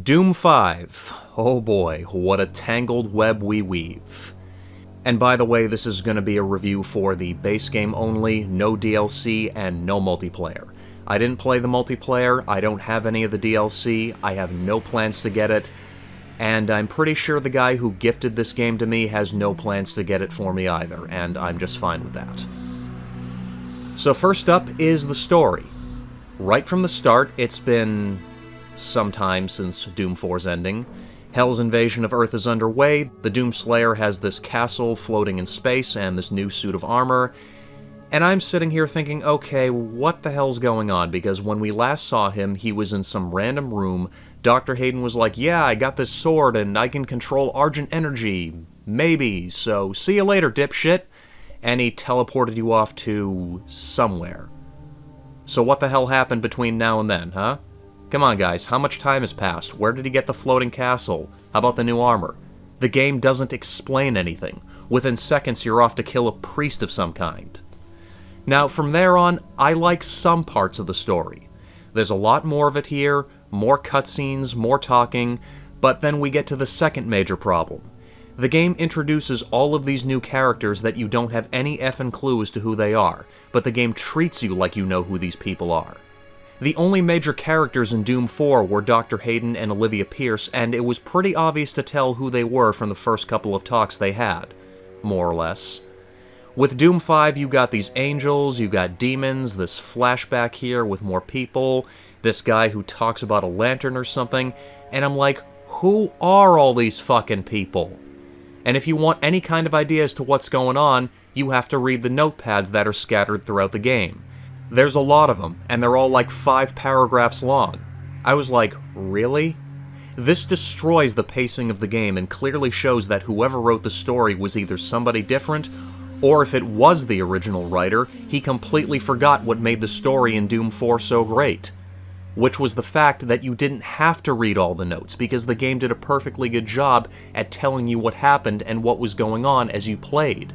Doom 5. Oh boy, what a tangled web we weave. And by the way, this is going to be a review for the base game only, no DLC, and no multiplayer. I didn't play the multiplayer, I don't have any of the DLC, I have no plans to get it, and I'm pretty sure the guy who gifted this game to me has no plans to get it for me either, and I'm just fine with that. So first up is the story. Right from the start, it's been some time since Doom 4's ending. Hell's invasion of Earth is underway, the Doomslayer has this castle floating in space and this new suit of armor, and I'm sitting here thinking, okay, what the hell's going on? Because when we last saw him, he was in some random room. Dr. Hayden was like, yeah, I got this sword and I can control Argent energy. Maybe, so see you later, dipshit. And he teleported you off to somewhere. So what the hell happened between now and then, huh? Come on, guys, how much time has passed? Where did he get the floating castle? How about the new armor? The game doesn't explain anything. Within seconds, you're off to kill a priest of some kind. Now, from there on, I like some parts of the story. There's a lot more of it here, more cutscenes, more talking, but then we get to the second major problem. The game introduces all of these new characters that you don't have any effing clue as to who they are, but the game treats you like you know who these people are. The only major characters in Doom 4 were Dr. Hayden and Olivia Pierce, and it was pretty obvious to tell who they were from the first couple of talks they had, more or less. With Doom 5, you got these angels, you got demons, this flashback here with more people, this guy who talks about a lantern or something, and I'm like, who are all these fucking people? And if you want any kind of idea as to what's going on, you have to read the notepads that are scattered throughout the game. There's a lot of them, and they're all like 5 paragraphs long. I was like, really? This destroys the pacing of the game and clearly shows that whoever wrote the story was either somebody different, or if it was the original writer, he completely forgot what made the story in Doom 4 so great. Which was the fact that you didn't have to read all the notes, because the game did a perfectly good job at telling you what happened and what was going on as you played.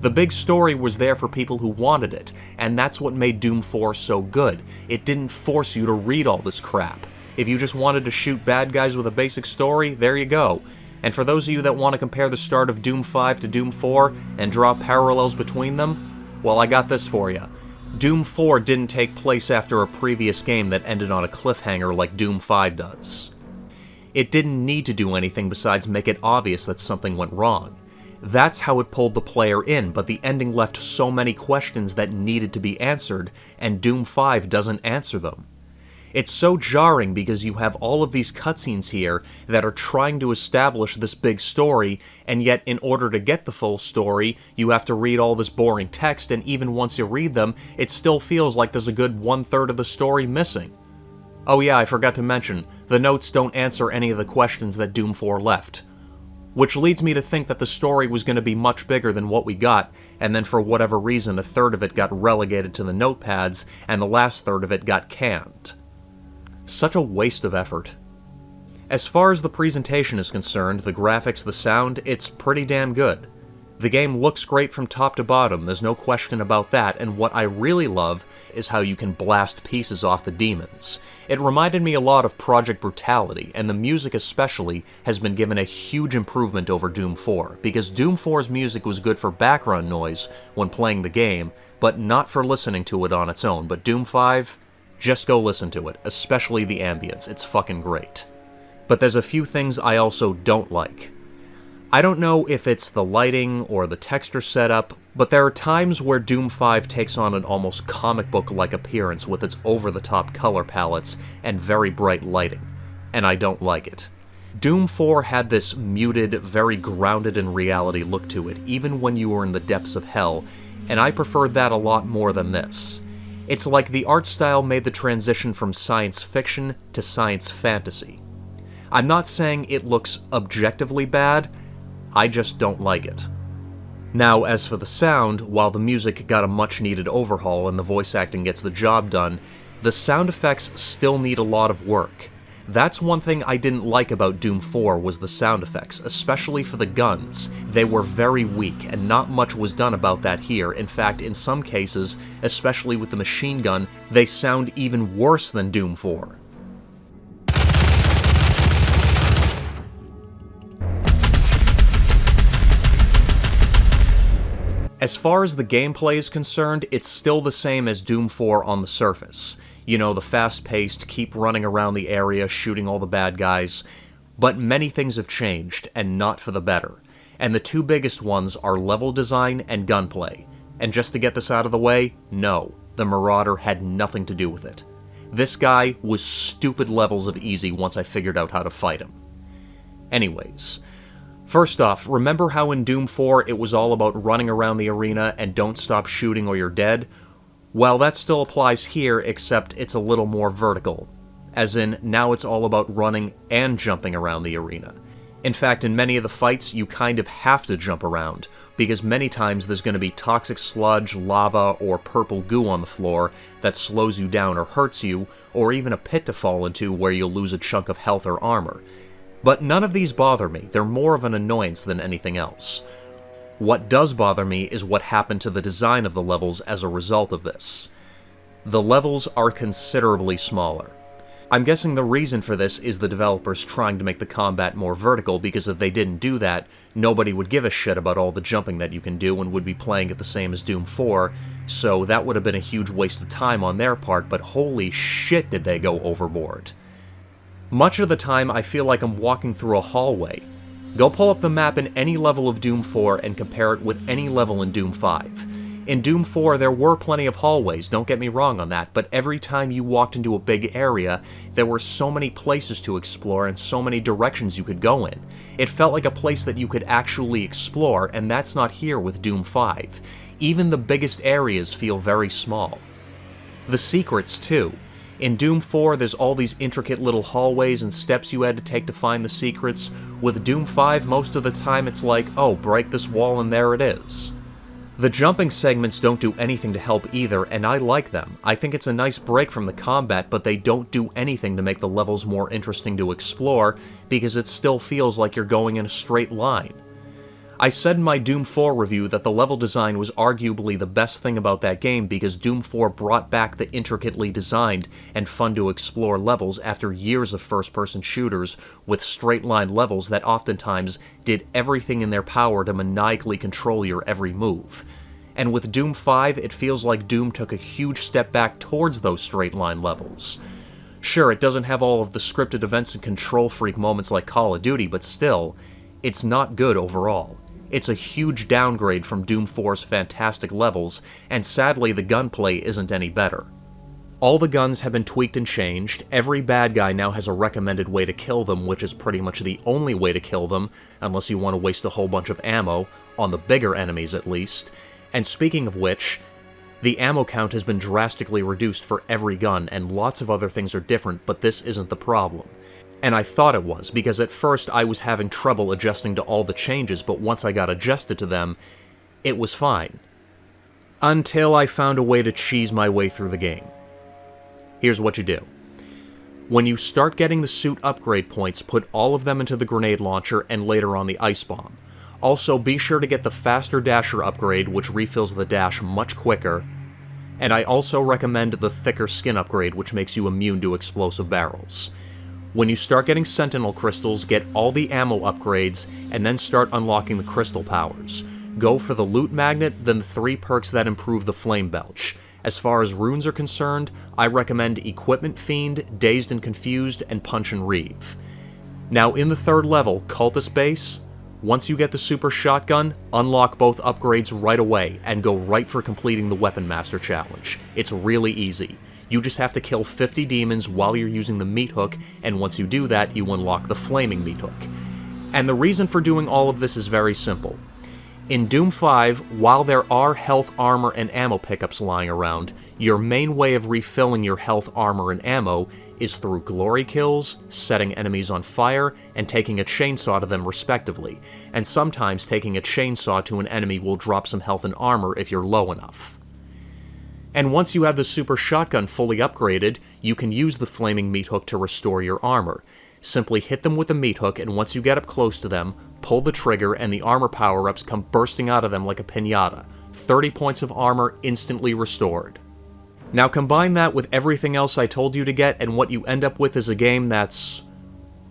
The big story was there for people who wanted it, and that's what made Doom 4 so good. It didn't force you to read all this crap. If you just wanted to shoot bad guys with a basic story, there you go. And for those of you that want to compare the start of Doom 5 to Doom 4 and draw parallels between them, well, I got this for you. Doom 4 didn't take place after a previous game that ended on a cliffhanger like Doom 5 does. It didn't need to do anything besides make it obvious that something went wrong. That's how it pulled the player in, but the ending left so many questions that needed to be answered, and Doom 5 doesn't answer them. It's so jarring because you have all of these cutscenes here that are trying to establish this big story, and yet in order to get the full story, you have to read all this boring text, and even once you read them, it still feels like there's a good 1/3 of the story missing. Oh yeah, I forgot to mention, the notes don't answer any of the questions that Doom 4 left. Which leads me to think that the story was going to be much bigger than what we got, and then for whatever reason a third of it got relegated to the notepads, and the last third of it got canned. Such a waste of effort. As far as the presentation is concerned, the graphics, the sound, it's pretty damn good. The game looks great from top to bottom, there's no question about that, and what I really love is how you can blast pieces off the demons. It reminded me a lot of Project Brutality, and the music especially has been given a huge improvement over Doom 4, because Doom 4's music was good for background noise when playing the game, but not for listening to it on its own. But Doom 5, just go listen to it, especially the ambience, it's fucking great. But there's a few things I also don't like. I don't know if it's the lighting or the texture setup, but there are times where Doom 5 takes on an almost comic book-like appearance with its over-the-top color palettes and very bright lighting, and I don't like it. Doom 4 had this muted, very grounded in reality look to it, even when you were in the depths of hell, and I preferred that a lot more than this. It's like the art style made the transition from science fiction to science fantasy. I'm not saying it looks objectively bad, I just don't like it. Now, as for the sound, while the music got a much-needed overhaul and the voice acting gets the job done, the sound effects still need a lot of work. That's one thing I didn't like about Doom 4 was the sound effects, especially for the guns. They were very weak, and not much was done about that here. In fact, in some cases, especially with the machine gun, they sound even worse than Doom 4. As far as the gameplay is concerned, it's still the same as Doom 4 on the surface. You know, the fast-paced, keep running around the area, shooting all the bad guys. But many things have changed, and not for the better. And the two biggest ones are level design and gunplay. And just to get this out of the way, no, the Marauder had nothing to do with it. This guy was stupid levels of easy once I figured out how to fight him. Anyways, first off, remember how in Doom 4 it was all about running around the arena and don't stop shooting or you're dead? Well, that still applies here, except it's a little more vertical. As in, now it's all about running and jumping around the arena. In fact, in many of the fights, you kind of have to jump around, because many times there's going to be toxic sludge, lava, or purple goo on the floor that slows you down or hurts you, or even a pit to fall into where you'll lose a chunk of health or armor. But none of these bother me, they're more of an annoyance than anything else. What does bother me is what happened to the design of the levels as a result of this. The levels are considerably smaller. I'm guessing the reason for this is the developers trying to make the combat more vertical, because if they didn't do that, nobody would give a shit about all the jumping that you can do and would be playing it the same as Doom 4, so that would have been a huge waste of time on their part, but holy shit did they go overboard. Much of the time I feel like I'm walking through a hallway. Go pull up the map in any level of Doom 4 and compare it with any level in Doom 5. In Doom 4, there were plenty of hallways, don't get me wrong on that, but every time you walked into a big area, there were so many places to explore and so many directions you could go in. It felt like a place that you could actually explore, and that's not here with Doom 5. Even the biggest areas feel very small. The secrets, too. In Doom 4, there's all these intricate little hallways and steps you had to take to find the secrets. With Doom 5, most of the time it's like, oh, break this wall and there it is. The jumping segments don't do anything to help either, and I like them. I think it's a nice break from the combat, but they don't do anything to make the levels more interesting to explore, because it still feels like you're going in a straight line. I said in my Doom 4 review that the level design was arguably the best thing about that game because Doom 4 brought back the intricately designed and fun to explore levels after years of first-person shooters with straight-line levels that oftentimes did everything in their power to maniacally control your every move. And with Doom 5, it feels like Doom took a huge step back towards those straight-line levels. Sure, it doesn't have all of the scripted events and control freak moments like Call of Duty, but still, it's not good overall. It's a huge downgrade from Doom 4's fantastic levels, and sadly the gunplay isn't any better. All the guns have been tweaked and changed, every bad guy now has a recommended way to kill them, which is pretty much the only way to kill them, unless you want to waste a whole bunch of ammo, on the bigger enemies at least. And speaking of which, the ammo count has been drastically reduced for every gun, and lots of other things are different, but this isn't the problem. And I thought it was, because at first I was having trouble adjusting to all the changes, but once I got adjusted to them, it was fine. Until I found a way to cheese my way through the game. Here's what you do. When you start getting the suit upgrade points, put all of them into the grenade launcher and later on the ice bomb. Also, be sure to get the faster dasher upgrade, which refills the dash much quicker. And I also recommend the thicker skin upgrade, which makes you immune to explosive barrels. When you start getting Sentinel crystals, get all the ammo upgrades, and then start unlocking the crystal powers. Go for the loot magnet, then the 3 perks that improve the flame belch. As far as runes are concerned, I recommend Equipment Fiend, Dazed and Confused, and Punch and Reeve. Now in the 3rd level, Cultist Base, once you get the super shotgun, unlock both upgrades right away, and go right for completing the Weapon Master challenge. It's really easy. You just have to kill 50 demons while you're using the meat hook, and once you do that, you unlock the flaming meat hook. And the reason for doing all of this is very simple. In Doom 5, while there are health, armor, and ammo pickups lying around, your main way of refilling your health, armor, and ammo is through glory kills, setting enemies on fire, and taking a chainsaw to them respectively, and sometimes taking a chainsaw to an enemy will drop some health and armor if you're low enough. And once you have the super shotgun fully upgraded, you can use the flaming meat hook to restore your armor. Simply hit them with the meat hook, and once you get up close to them, pull the trigger and the armor power-ups come bursting out of them like a piñata. 30 points of armor instantly restored. Now combine that with everything else I told you to get, and what you end up with is a game that's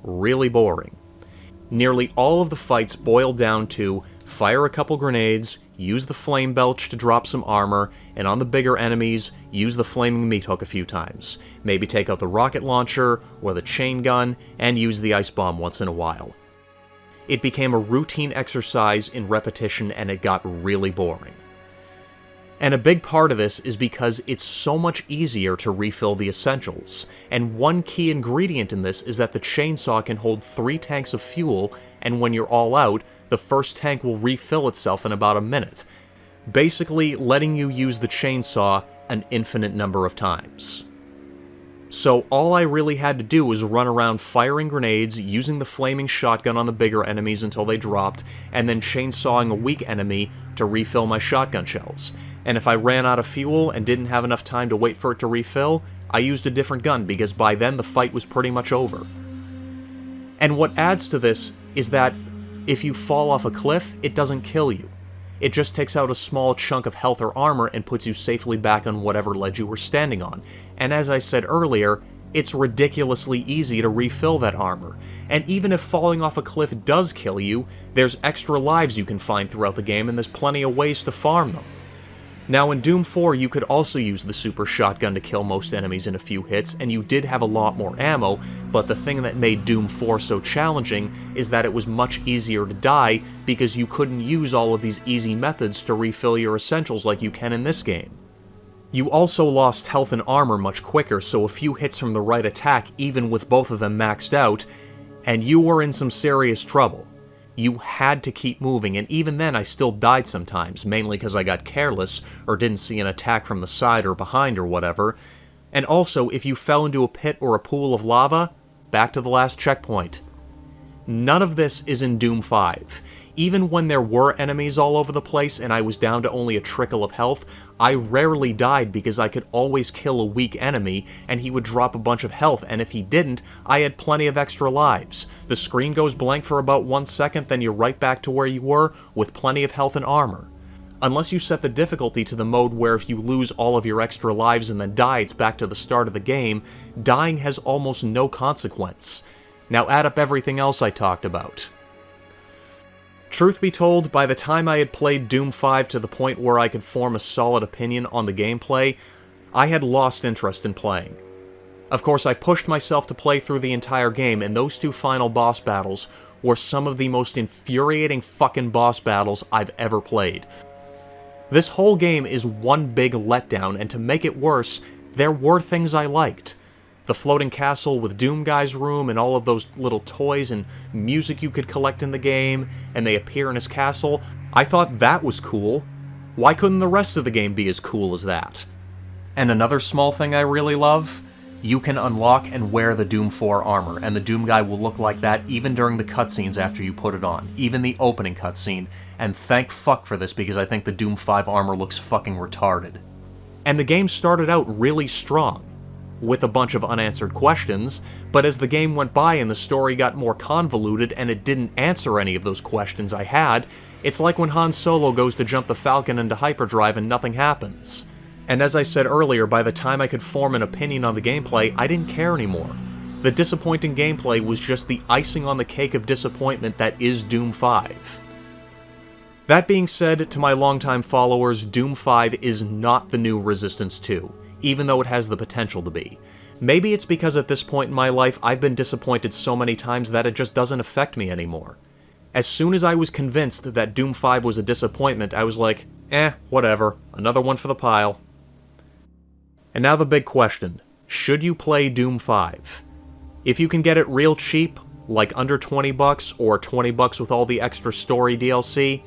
really boring. Nearly all of the fights boil down to fire a couple grenades, use the Flame Belch to drop some armor, and on the bigger enemies, use the Flaming Meat Hook a few times. Maybe take out the rocket launcher, or the chain gun, and use the Ice Bomb once in a while. It became a routine exercise in repetition, and it got really boring. And a big part of this is because it's so much easier to refill the essentials, and one key ingredient in this is that the chainsaw can hold 3 tanks of fuel, and when you're all out, the first tank will refill itself in about a minute, basically letting you use the chainsaw an infinite number of times. So all I really had to do was run around firing grenades, using the flaming shotgun on the bigger enemies until they dropped, and then chainsawing a weak enemy to refill my shotgun shells. And if I ran out of fuel and didn't have enough time to wait for it to refill, I used a different gun because by then the fight was pretty much over. And what adds to this is that if you fall off a cliff, it doesn't kill you. It just takes out a small chunk of health or armor and puts you safely back on whatever ledge you were standing on. And as I said earlier, it's ridiculously easy to refill that armor. And even if falling off a cliff does kill you, there's extra lives you can find throughout the game, and there's plenty of ways to farm them. Now in Doom 4, you could also use the super shotgun to kill most enemies in a few hits, and you did have a lot more ammo, but the thing that made Doom 4 so challenging is that it was much easier to die because you couldn't use all of these easy methods to refill your essentials like you can in this game. You also lost health and armor much quicker, so a few hits from the right attack, even with both of them maxed out, and you were in some serious trouble. You had to keep moving, and even then I still died sometimes, mainly because I got careless, or didn't see an attack from the side or behind or whatever. And also, if you fell into a pit or a pool of lava, back to the last checkpoint. None of this is in Doom 5. Even when there were enemies all over the place and I was down to only a trickle of health, I rarely died because I could always kill a weak enemy and he would drop a bunch of health, and if he didn't, I had plenty of extra lives. The screen goes blank for about 1 second, then you're right back to where you were with plenty of health and armor. Unless you set the difficulty to the mode where if you lose all of your extra lives and then die, it's back to the start of the game, dying has almost no consequence. Now add up everything else I talked about. Truth be told, by the time I had played Doom 5 to the point where I could form a solid opinion on the gameplay, I had lost interest in playing. Of course, I pushed myself to play through the entire game, and those 2 final boss battles were some of the most infuriating fucking boss battles I've ever played. This whole game is one big letdown, and to make it worse, there were things I liked. The floating castle with Doom Guy's room and all of those little toys and music you could collect in the game, and they appear in his castle. I thought that was cool. Why couldn't the rest of the game be as cool as that? And another small thing I really love, you can unlock and wear the Doom 4 armor, and the Doom Guy will look like that even during the cutscenes after you put it on, even the opening cutscene, and thank fuck for this because I think the Doom 5 armor looks fucking retarded. And the game started out really strong, with a bunch of unanswered questions, but as the game went by and the story got more convoluted and it didn't answer any of those questions I had, it's like when Han Solo goes to jump the Falcon into hyperdrive and nothing happens. And as I said earlier, by the time I could form an opinion on the gameplay, I didn't care anymore. The disappointing gameplay was just the icing on the cake of disappointment that is Doom 5. That being said, to my longtime followers, Doom 5 is not the new Resistance 2. Even though it has the potential to be. Maybe it's because at this point in my life I've been disappointed so many times that it just doesn't affect me anymore. As soon as I was convinced that Doom 5 was a disappointment, I was like, whatever, another one for the pile. And now the big question, should you play Doom 5? If you can get it real cheap, like under $20 or $20 with all the extra story DLC,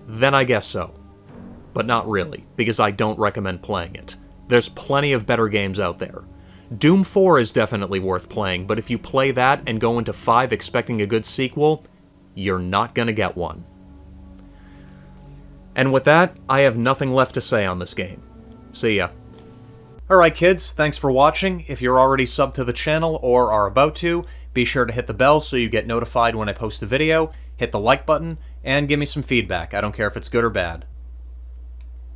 then I guess so. But not really, because I don't recommend playing it. There's plenty of better games out there. Doom 4 is definitely worth playing, but if you play that and go into 5 expecting a good sequel, you're not gonna get one. And with that, I have nothing left to say on this game. See ya. Alright kids, thanks for watching. If you're already subbed to the channel or are about to, be sure to hit the bell so you get notified when I post a video, hit the like button, and give me some feedback. I don't care if it's good or bad.